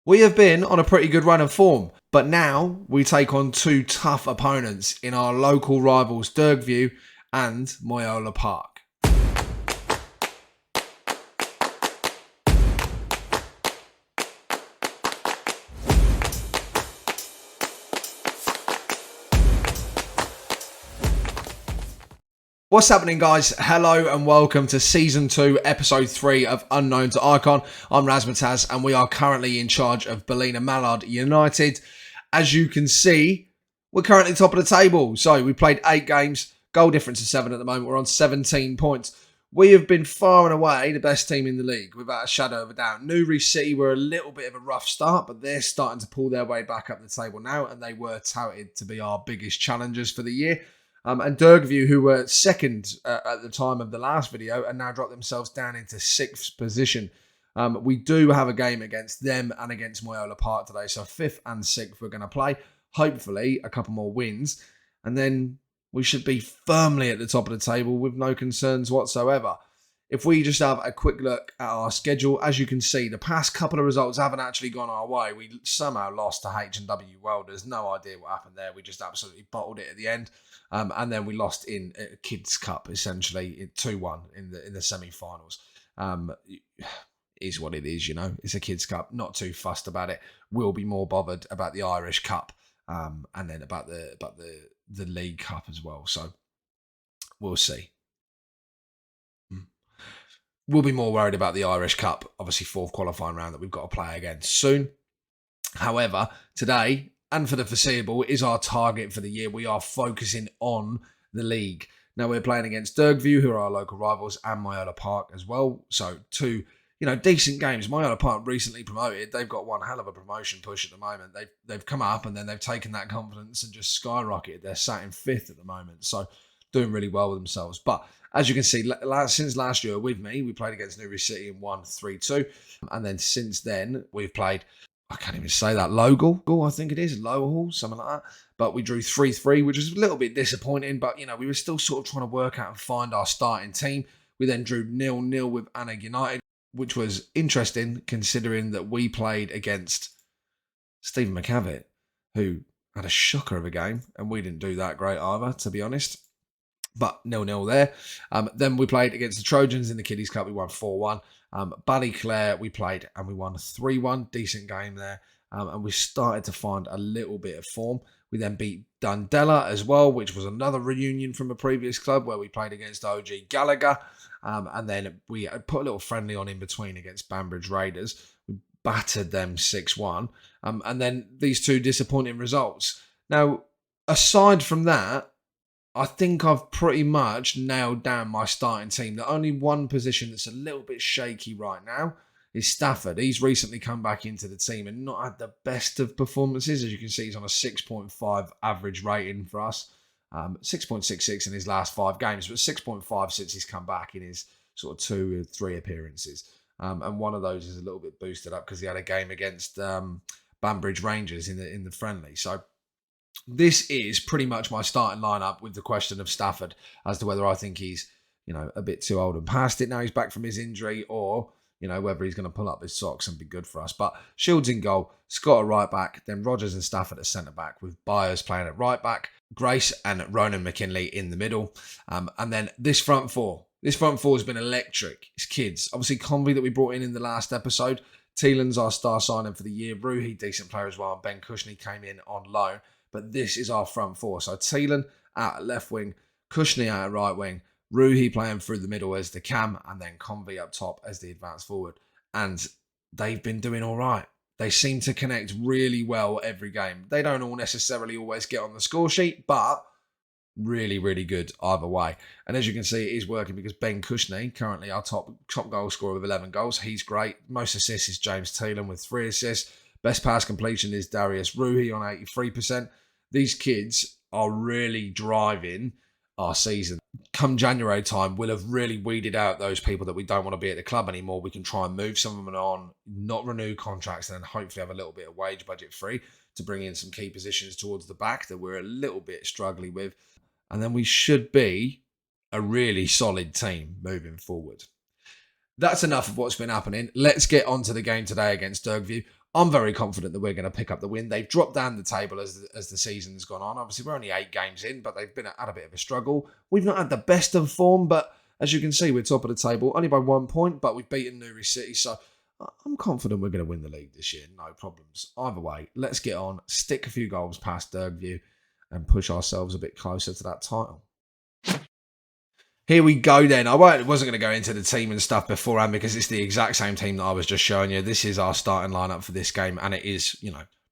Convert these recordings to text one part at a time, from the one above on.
We have been on a pretty good run of form, but now we take on two tough opponents in our local rivals Dergview and Moyola Park. What's happening, guys? Hello and welcome to Season 2, Episode 3 of Unknown To Icon. I'm Razmataz and we are currently in charge of Ballinamallard United. As you can see, we're currently top of the table. So we played 8 games, goal difference of 7 at the moment. We're on 17 points. We have been far and away the best team in the league, without a shadow of a doubt. Newry City were a little bit of a rough start, but they're starting to pull their way back up the table now, and they were touted to be our biggest challengers for the year. And Dergview, who were second at the time of the last video, and now dropped themselves down into 6th position. We do have a game against them and against Moyola Park today. So 5th and 6th we're going to play. Hopefully a couple more wins. And then we should be firmly at the top of the table with no concerns whatsoever. If we just have a quick look at our schedule, as you can see, the past couple of results haven't actually gone our way. We somehow lost to H&W Welders. No idea what happened there. We just absolutely bottled it at the end. And then we lost in a Kids Cup, essentially, 2-1 in the semi-finals. Is what it is, you know. It's a Kids Cup. Not too fussed about it. We'll be more bothered about the Irish Cup and then about the League Cup as well. So we'll see. We'll be more worried about the Irish Cup, obviously 4th qualifying round that we've got to play against soon. However, today, and for the foreseeable, is our target for the year. We are focusing on the league. Now, we're playing against Dergview, who are our local rivals, and Moyola Park as well. So, two, decent games. Moyola Park recently promoted. They've got one hell of a promotion push at the moment. They've come up and then they've taken that confidence and just skyrocketed. They're sat in 5th at the moment. So, doing really well with themselves. But as you can see, since last year with me, we played against Newry City and won 3-2. And then since then, we've played, I can't even say that, Lowell, I think it is, Lowell, something like that. But we drew 3-3, which was a little bit disappointing. But, we were still sort of trying to work out and find our starting team. We then drew 0-0 with Unknown United, which was interesting considering that we played against Stephen McCavitt, who had a shocker of a game. And we didn't do that great either, to be honest. But 0-0 there. Then we played against the Trojans in the Kiddies Cup. We won 4-1. Ballyclare we played and we won 3-1. Decent game there. And we started to find a little bit of form. We then beat Dundela as well, which was another reunion from a previous club where we played against OG Gallagher. And then we put a little friendly on in between against Banbridge Raiders. We battered them 6-1. And then these two disappointing results. Now, aside from that, I think I've pretty much nailed down my starting team. The only one position that's a little bit shaky right now is Stafford. He's recently come back into the team and not had the best of performances. As you can see, he's on a 6.5 average rating for us. 6.66 in his last 5 games, but 6.5 since he's come back in his sort of 2 or 3 appearances. And one of those is a little bit boosted up because he had a game against Banbridge Rangers in the friendly. So this is pretty much my starting lineup with the question of Stafford as to whether I think he's, a bit too old and past it now he's back from his injury or, whether he's going to pull up his socks and be good for us. But Shields in goal, Scott at right back, then Rogers and Stafford at centre back with Byers playing at right back, Grace and Ronan McKinley in the middle. And then this front four has been electric. It's kids. Obviously, Convey that we brought in the last episode. Thielen's our star signing for the year. Ruhi, decent player as well. And Ben Cushney came in on loan. But this is our front four. So Thielen out at left wing, Cushney out at right wing, Ruhi playing through the middle as the cam, and then Convey up top as the advanced forward. And they've been doing all right. They seem to connect really well every game. They don't all necessarily always get on the score sheet, but really, really good either way. And as you can see, it is working because Ben Cushney, currently our top goal scorer with 11 goals. He's great. Most assists is James Thielen with 3 assists. Best pass completion is Darius Ruhi on 83%. These kids are really driving our season. Come January time, we'll have really weeded out those people that we don't want to be at the club anymore. We can try and move some of them on, not renew contracts, and then hopefully have a little bit of wage budget free to bring in some key positions towards the back that we're a little bit struggling with. And then we should be a really solid team moving forward. That's enough of what's been happening. Let's get on to the game today against Dergview. I'm very confident that we're going to pick up the win. They've dropped down the table as the season's gone on. Obviously, we're only 8 games in, but they've been at a bit of a struggle. We've not had the best of form, but as you can see, we're top of the table, only by 1 point, but we've beaten Newry City, so I'm confident we're going to win the league this year. No problems. Either way, let's get on, stick a few goals past Dergview, and push ourselves a bit closer to that title. Here we go then. I wasn't going to go into the team and stuff beforehand because it's the exact same team that I was just showing you. This is our starting lineup for this game, and it is,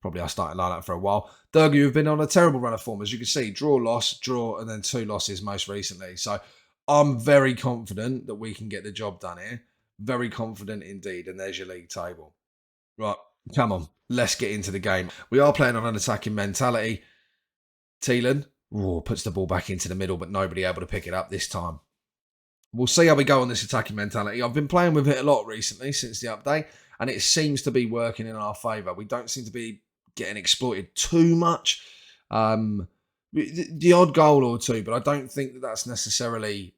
probably our starting lineup for a while. Dergview have been on a terrible run of form. As you can see, draw, loss, draw, and then 2 losses most recently. So I'm very confident that we can get the job done here. Very confident indeed. And there's your league table. Right, come on. Let's get into the game. We are playing on an attacking mentality. Thielen puts the ball back into the middle, but nobody able to pick it up this time. We'll see how we go on this attacking mentality. I've been playing with it a lot recently since the update, and it seems to be working in our favour. We don't seem to be getting exploited too much. The odd goal or two, but I don't think that that's necessarily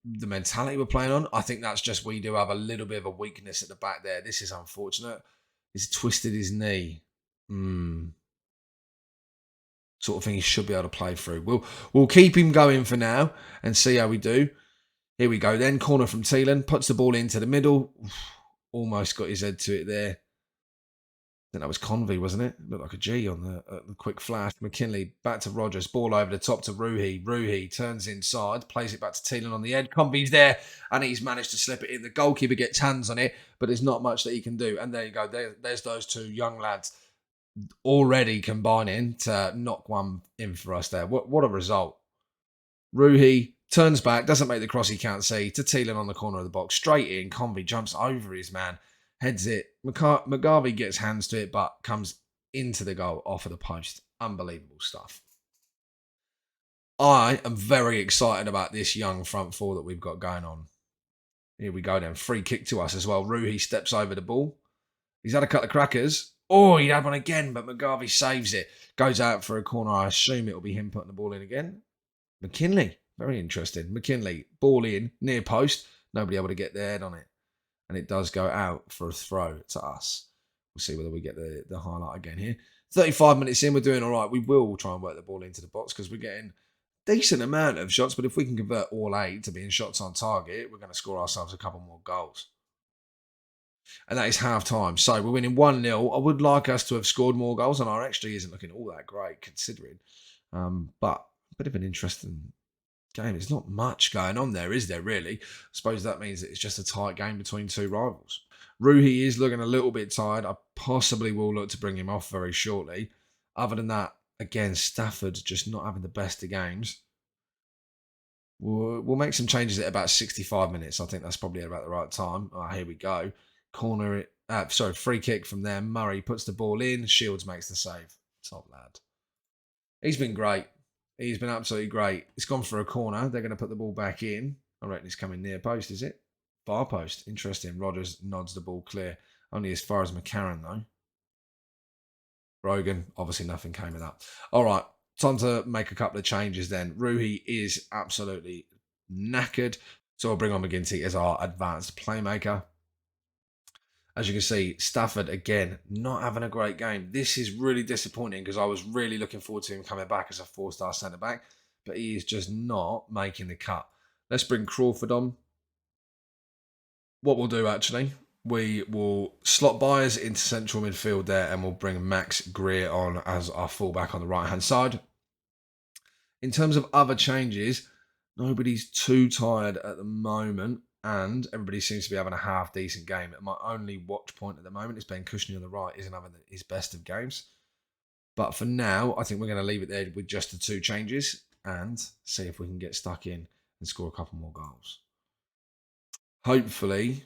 the mentality we're playing on. I think that's just we do have a little bit of a weakness at the back there. This is unfortunate. He's twisted his knee. Sort of thing he should be able to play through. We'll keep him going for now and see how we do. Here we go then. Corner from Thielen. Puts the ball into the middle. Almost got his head to it there. I think that was Convey, wasn't it? Looked like a G on the quick flash. McKinley back to Rogers. Ball over the top to Ruhi. Ruhi turns inside. Plays it back to Thielen on the head. Convey's there. And he's managed to slip it in. The goalkeeper gets hands on it. But there's not much that he can do. And there you go. There's those 2 young lads already combining to knock one in for us there. What a result. Ruhi turns back, doesn't make the cross he can't see, to Thielen on the corner of the box. Straight in, Convey jumps over his man, heads it. McGarvey gets hands to it, but comes into the goal off of the post. Unbelievable stuff. I am very excited about this young front 4 that we've got going on. Here we go then. Free kick to us as well. Ruhi steps over the ball. He's had a couple of crackers. Oh, he'd had one again, but McGarvey saves it. Goes out for a corner. I assume it'll be him putting the ball in again. McKinley. Very interesting. McKinley. Ball in. Near post. Nobody able to get their head on it. And it does go out for a throw to us. We'll see whether we get the highlight again here. 35 minutes in. We're doing all right. We will try and work the ball into the box because we're getting a decent amount of shots. But if we can convert all 8 to being shots on target, we're going to score ourselves a couple more goals. And that is half time. So we're winning 1-0. I would like us to have scored more goals, and our XG isn't looking all that great considering. But a bit of an interesting game. There's not much going on there, is there, really? I suppose that means that it's just a tight game between 2 rivals. Ruhi is looking a little bit tired. I possibly will look to bring him off very shortly. Other than that, again, Stafford just not having the best of games. We'll make some changes at about 65 minutes. I think that's probably about the right time. Here we go. Free kick from there. Murray puts the ball in. Shields makes the save. Top lad. He's been great. He's been absolutely great. It's gone for a corner. They're going to put the ball back in. I reckon it's coming near post, is it? Far post. Interesting. Rogers nods the ball clear. Only as far as McCarran, though. Brogan. Obviously, nothing came of that. All right. Time to make a couple of changes then. Ruhi is absolutely knackered. So I'll bring on McGinty as our advanced playmaker. As you can see, Stafford, again, not having a great game. This is really disappointing because I was really looking forward to him coming back as a 4-star centre-back, but he is just not making the cut. Let's bring Crawford on. What we'll do, actually, we will slot Byers into central midfield there and we'll bring Max Greer on as our fullback on the right-hand side. In terms of other changes, nobody's too tired at the moment. And everybody seems to be having a half-decent game. My only watch point at the moment is Ben Cushney on the right isn't having his best of games. But for now, I think we're going to leave it there with just the 2 changes and see if we can get stuck in and score a couple more goals. Hopefully,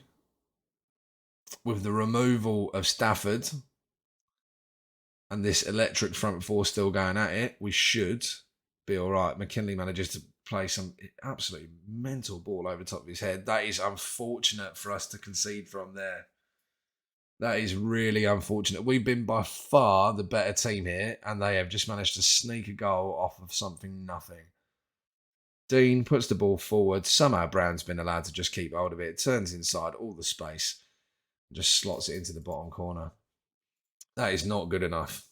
with the removal of Stafford and this electric front 4 still going at it, we should be all right. McKinley manages to play some absolutely mental ball over the top of his head. That is unfortunate for us to concede from there. That is really unfortunate. We've been by far the better team here, and they have just managed to sneak a goal off of something nothing. Dean puts the ball forward. Somehow Brown's been allowed to just keep hold of it. Turns inside all the space and just slots it into the bottom corner. That is not good enough.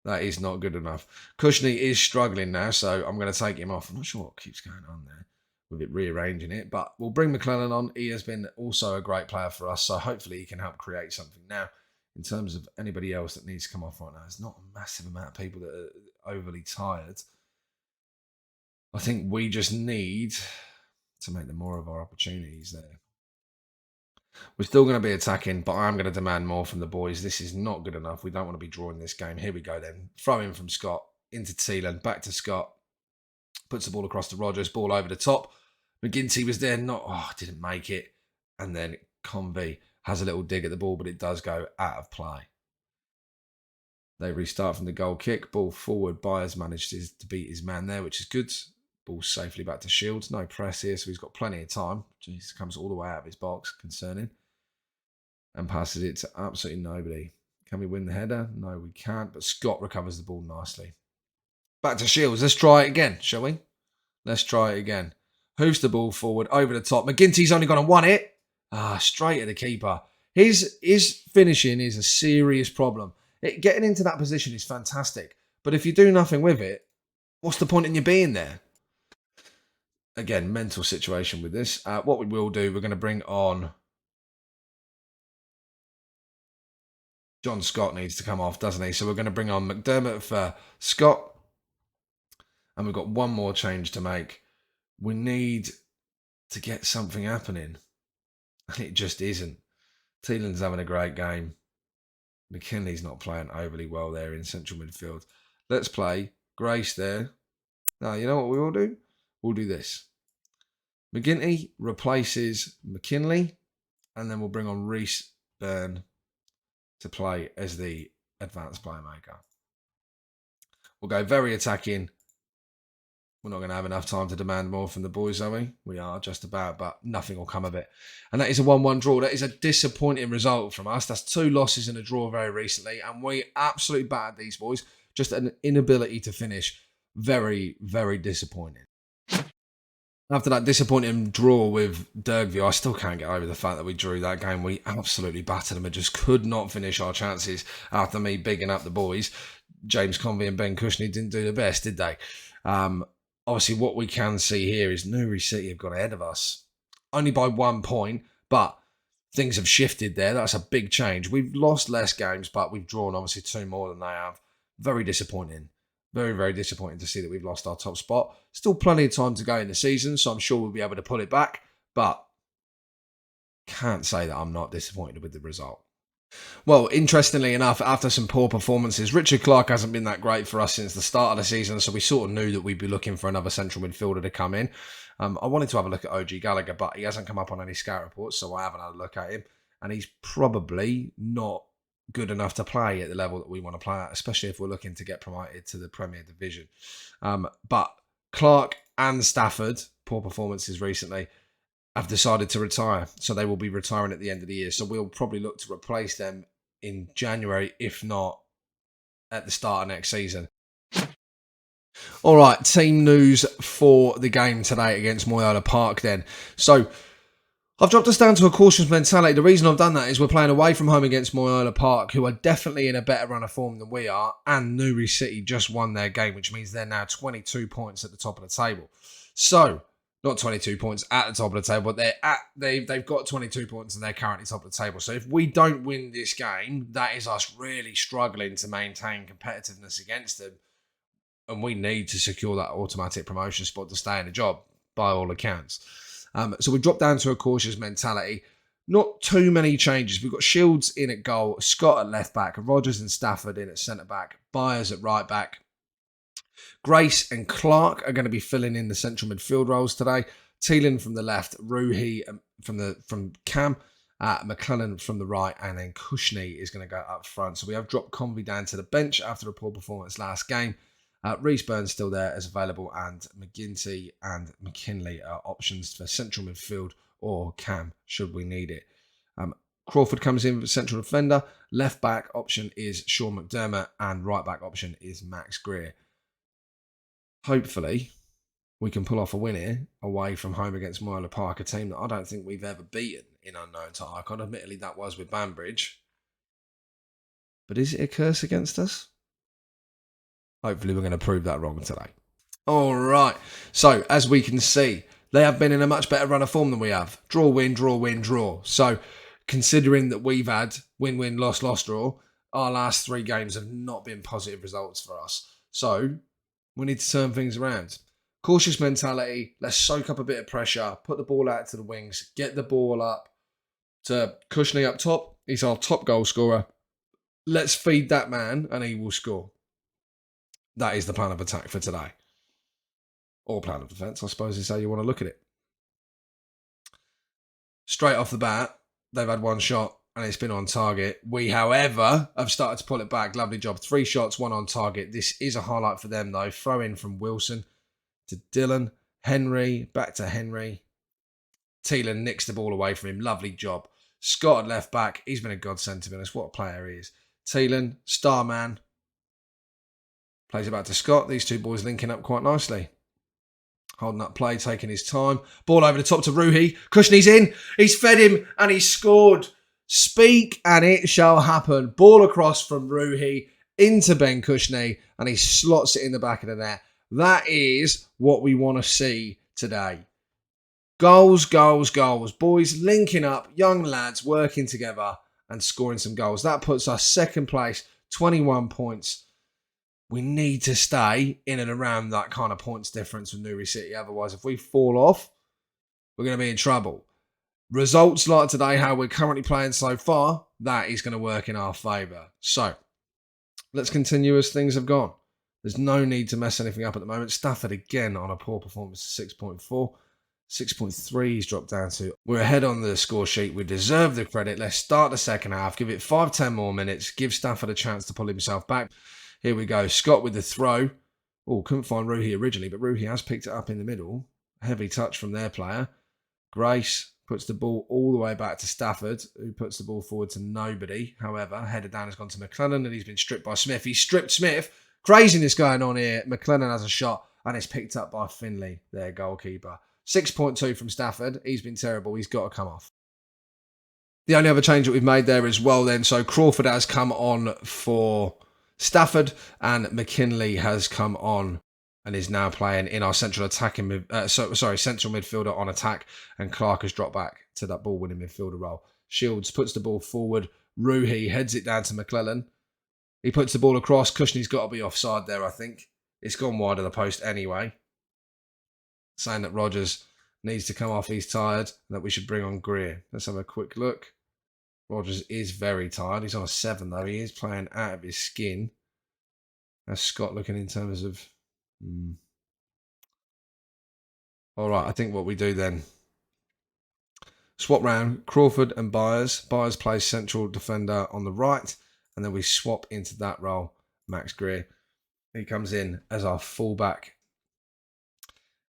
That is not good enough. Cushney is struggling now, so I'm going to take him off. I'm not sure what keeps going on there with it rearranging it, but we'll bring McClellan on. He has been also a great player for us, so hopefully he can help create something. Now, in terms of anybody else that needs to come off right now, there's not a massive amount of people that are overly tired. I think we just need to make the more of our opportunities there. We're still going to be attacking, but I'm going to demand more from the boys. This is not good enough. We don't want to be drawing this game. Here we go then. Throw in from Scott into Thielen, back to Scott. Puts the ball across to Rogers, ball over the top. McGinty was there, didn't make it. And then Convey has a little dig at the ball, but it does go out of play. They restart from the goal kick. Ball forward. Byers managed to beat his man there, which is good. Ball safely back to Shields. No press here, so he's got plenty of time. Jeez, comes all the way out of his box, concerning. And passes it to absolutely nobody. Can we win the header? No, we can't. But Scott recovers the ball nicely. Back to Shields. Let's try it again, shall we? Let's try it again. Hoofs the ball forward, over the top. McGinty's only gone and won it. Straight at the keeper. His finishing is a serious problem. Getting into that position is fantastic. But if you do nothing with it, what's the point in you being there? Again, mental situation with this. What we will do, we're going to bring on... John Scott needs to come off, doesn't he? So we're going to bring on McDermott for Scott. And we've got one more change to make. We need to get something happening. And it just isn't. Thielen's having a great game. McKinley's not playing overly well there in central midfield. Let's play Grace there. Now, you know what we will do? We'll do this. McGinty replaces McKinley. And then we'll bring on Reese Byrne to play as the advanced playmaker. We'll go very attacking. We're not going to have enough time to demand more from the boys, are we? We are just about, but nothing will come of it. And that is a 1-1 draw. That is a disappointing result from us. That's 2 losses and a draw very recently. And we absolutely battered these boys. Just an inability to finish. Very, very disappointing. After that disappointing draw with Dergview, I still can't get over the fact that we drew that game. We absolutely battered them and just could not finish our chances after me bigging up the boys. James Convey and Ben Cushney didn't do the best, did they? Obviously, what we can see here is Newry City have got ahead of us. Only by 1 point, but things have shifted there. That's a big change. We've lost less games, but we've drawn obviously 2 more than they have. Very disappointing. Very, very disappointing to see that we've lost our top spot. Still plenty of time to go in the season, so I'm sure we'll be able to pull it back. But can't say that I'm not disappointed with the result. Well, interestingly enough, after some poor performances, Richard Clark hasn't been that great for us since the start of the season, so we sort of knew that we'd be looking for another central midfielder to come in. I wanted to have a look at OG Gallagher, but he hasn't come up on any scout reports, so I haven't had a look at him. And he's probably not good enough to play at the level that we want to play at, especially if we're looking to get promoted to the Premier Division. But Clark and Stafford, poor performances recently, have decided to retire. So they will be retiring at the end of the year. So we'll probably look to replace them in January, if not at the start of next season. All right, team news for the game today against Moyola Park then. So I've dropped us down to a cautious mentality. The reason I've done that is we're playing away from home against Moyola Park, who are definitely in a better run of form than we are, and Newry City just won their game, which means they're now 22 points at the top of the table. So, not 22 points at the top of the table, but they've got 22 points and they're currently top of the table. So if we don't win this game, that is us really struggling to maintain competitiveness against them. And we need to secure that automatic promotion spot to stay in the job, by all accounts. So we've dropped down to a cautious mentality. Not too many changes. We've got Shields in at goal, Scott at left back, Rogers and Stafford in at centre back, Byers at right back. Grace and Clark are going to be filling in the central midfield roles today. Thielen from the left, Ruhi from Cam, McClellan from the right, and then Cushney is going to go up front. So we have dropped Convey down to the bench after a poor performance last game. Reese Burns still there as available, and McGinty and McKinley are options for central midfield or Cam should we need it. Crawford comes in for central defender. Left back option is Sean McDermott, and right back option is Max Greer. Hopefully, we can pull off a win here away from home against Moyola Park, a team that I don't think we've ever beaten in Unknown To Icon. Admittedly, that was with Banbridge. But is it a curse against us? Hopefully we're going to prove that wrong today. All right. So, as we can see, they have been in a much better run of form than we have. Draw, win, draw, win, draw. So, considering that we've had win, win, loss, loss, draw, our last 3 games have not been positive results for us. So, we need to turn things around. Cautious mentality. Let's soak up a bit of pressure. Put the ball out to the wings. Get the ball up to Cushney up top. He's our top goal scorer. Let's feed that man and he will score. That is the plan of attack for today. Or plan of defence, I suppose is how you want to look at it. Straight off the bat, they've had 1 shot and it's been on target. We, however, have started to pull it back. Lovely job. 3 shots, 1 on target. This is a highlight for them, though. Throw in from Wilson to Dylan. Henry, back to Henry. Thielen nicks the ball away from him. Lovely job. Scott at left back. He's been a godsend, to be honest. What a player he is. Thielen, star man. Plays it back to Scott. These 2 boys linking up quite nicely. Holding up play, taking his time. Ball over the top to Ruhi. Cushney's in. He's fed him and he's scored. Speak and it shall happen. Ball across from Ruhi into Ben Cushney and he slots it in the back of the net. That is what we want to see today. Goals, goals, goals. Boys linking up, young lads working together and scoring some goals. That puts us 2nd place, 21 points. We need to stay in and around that kind of points difference with Newry City. Otherwise, if we fall off, we're going to be in trouble. Results like today, how we're currently playing so far, that is going to work in our favour. So, let's continue as things have gone. There's no need to mess anything up at the moment. Stafford again on a poor performance, 6.4. 6.3 he's dropped down to. We're ahead on the score sheet. We deserve the credit. Let's start the second half. Give it 5-10 more minutes. Give Stafford a chance to pull himself back. Here we go. Scott with the throw. Oh, couldn't find Ruhi originally, but Ruhi has picked it up in the middle. Heavy touch from their player. Grace puts the ball all the way back to Stafford, who puts the ball forward to nobody. However, header down has gone to McLennan, and he's been stripped by Smith. He's stripped Smith. Craziness going on here. McLennan has a shot, and it's picked up by Finley, their goalkeeper. 6.2 from Stafford. He's been terrible. He's got to come off. The only other change that we've made there as well then, so Crawford has come on for Stafford and McKinley has come on and is now playing in our central attacking central midfielder on attack, and Clark has dropped back to that ball winning midfielder role. Shields puts the ball forward. Ruhi heads it down to McClellan. He puts the ball across. Cushney's got to be offside there, I think. It's gone wide of the post anyway. Saying that Rogers needs to come off, he's tired, and that we should bring on Greer. Let's have a quick look. Rogers is very tired. He's on a 7 though. He is playing out of his skin. How's Scott looking in terms of... All right, I think what we do then, swap round Crawford and Byers. Byers plays central defender on the right, and then we swap into that role Max Greer. He comes in as our fullback.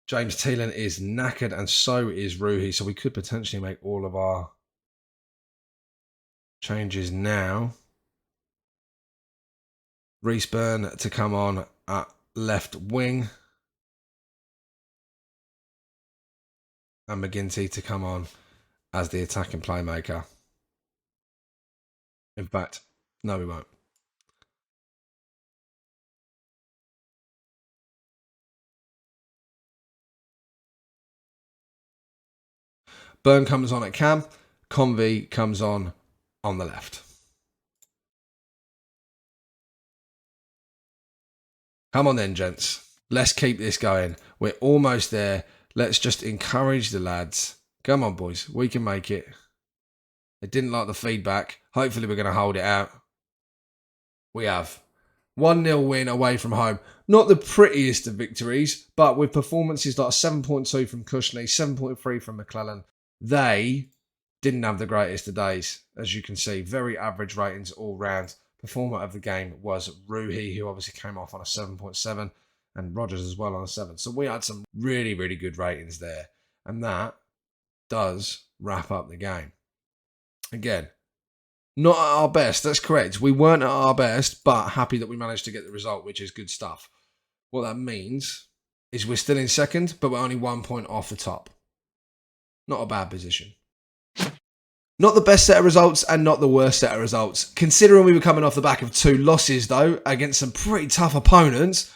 James Thielen is knackered, and so is Ruhi, so we could potentially make all of our changes now. Reece Byrne to come on at left wing. And McGinty to come on as the attacking playmaker. In fact, no, we won't. Byrne comes on at cam. Convey comes on the left. Come on then, gents. Let's keep this going. We're almost there. Let's just encourage the lads. Come on, boys. We can make it. They didn't like the feedback. Hopefully we're going to hold it out. We have. 1-0 win away from home. Not the prettiest of victories, but with performances like 7.2 from Cushney, 7.3 from McClellan, they didn't have the greatest of days, as you can see. Very average ratings all round. Performer of the game was Ruhi, who obviously came off on a 7.7, and Rogers as well on a 7. So we had some really, really good ratings there. And that does wrap up the game. Again, not at our best, that's correct. We weren't at our best, but happy that we managed to get the result, which is good stuff. What that means is we're still in second, but we're only 1 point off the top. Not a bad position. Not the best set of results and not the worst set of results. Considering we were coming off the back of 2 losses though, against some pretty tough opponents,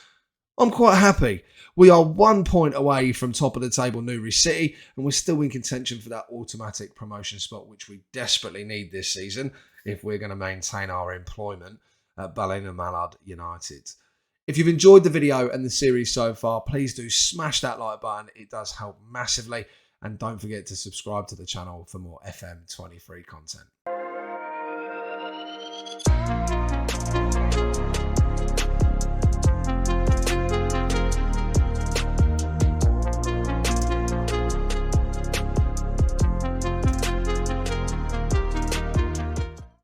I'm quite happy. We are 1 point away from top of the table Newry City, and we're still in contention for that automatic promotion spot, which we desperately need this season if we're going to maintain our employment at Ballinamallard United. If you've enjoyed the video and the series so far, please do smash that like button. It does help massively. And don't forget to subscribe to the channel for more FM23 content.